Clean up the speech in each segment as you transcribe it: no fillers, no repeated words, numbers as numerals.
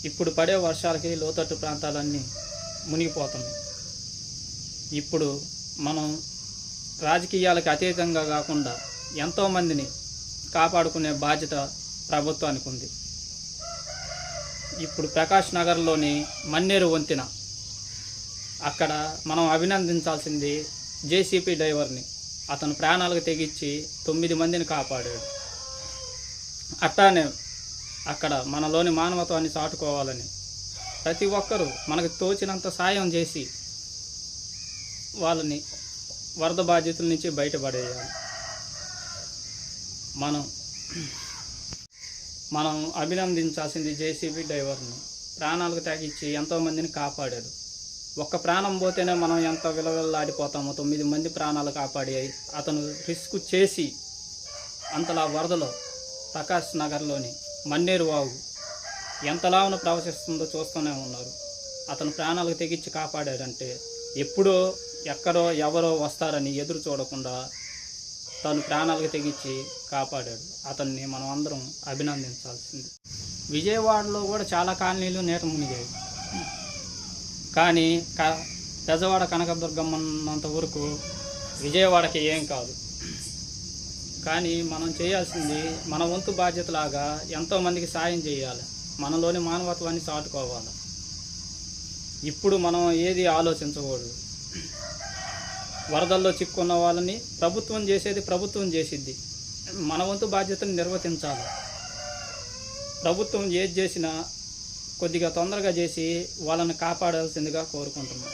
ఇప్పుడు పడే వర్షాలకి లోతట్టు ప్రాంతాలన్నీ మునిగిపోతున్నాయి. ఇప్పుడు మనం రాజకీయాలకు అతీతంగా కాకుండా ఎంతోమందిని కాపాడుకునే బాధ్యత ప్రభుత్వానికి ఉంది. ఇప్పుడు ప్రకాష్ నగర్లోని మన్నేరు వంతెన, అక్కడ మనం అభినందించాల్సింది జేసీపీ డ్రైవర్ని. అతను ప్రాణాలకు తెగించి 9 మందిని కాపాడాడు. అట్టానే అక్కడ మనలోని మానవత్వాన్ని చాటుకోవాలని ప్రతి ఒక్కరూ మనకు తోచినంత సాయం చేసి వాళ్ళని వరద బాధితుల నుంచి బయటపడేయాలి. మనం అభినందించాల్సింది జేసీబీ డ్రైవర్ని. ప్రాణాలకు తెగించి ఎంతోమందిని కాపాడాడు. ఒక్క ప్రాణం పోతేనే మనం ఎంత విలవిల్లాడిపోతామో, 9 మంది ప్రాణాలు కాపాడాయి. అతను రిస్క్ చేసి అంతలా వరదలో ప్రకాష్ నగర్లోని మన్నేరు వాగు ఎంతలావున ప్రవశిస్తుందో చూస్తూనే ఉన్నారు. అతను ప్రాణాలకు తెగించి కాపాడాడంటే ఎప్పుడో ఎక్కడో ఎవరో వస్తారని ఎదురు చూడకుండా తను ప్రాణాలకు తెగించి కాపాడాడు. అతన్ని మనం అందరం అభినందించాల్సింది. విజయవాడలో కూడా చాలా కాలనీలు నీట మునిగాయి. కానీ పెజవాడ కనకదుర్గమ్మ ఉన్నంత వరకు విజయవాడకి ఏం కాదు. కానీ మనం చేయాల్సింది మన వంతు బాధ్యతలాగా ఎంతోమందికి సాయం చేయాలి. మనలోని మానవత్వాన్ని చాటుకోవాలి. ఇప్పుడు మనం ఏది ఆలోచించకూడదు. వరదల్లో చిక్కున్న వాళ్ళని ప్రభుత్వం చేసేది ప్రభుత్వం చేసిద్ది. మన వంతు బాధ్యతను నిర్వర్తించాలి. ప్రభుత్వం ఏది చేసినా కొద్దిగా తొందరగా చేసి వాళ్ళని కాపాడాల్సిందిగా కోరుకుంటున్నాం.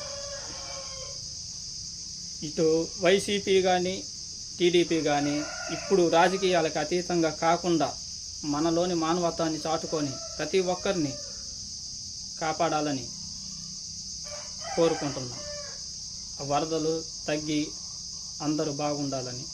ఇటు వైసీపీ కానీ టీడీపీ కానీ ఇప్పుడు రాజకీయాలకు అతీతంగా కాకుండా మనలోని మానవత్వాన్ని చాటుకొని ప్రతి ఒక్కరిని కాపాడాలని కోరుకుంటున్నాం. వరదలు తగ్గి అందరూ బాగుండాలని.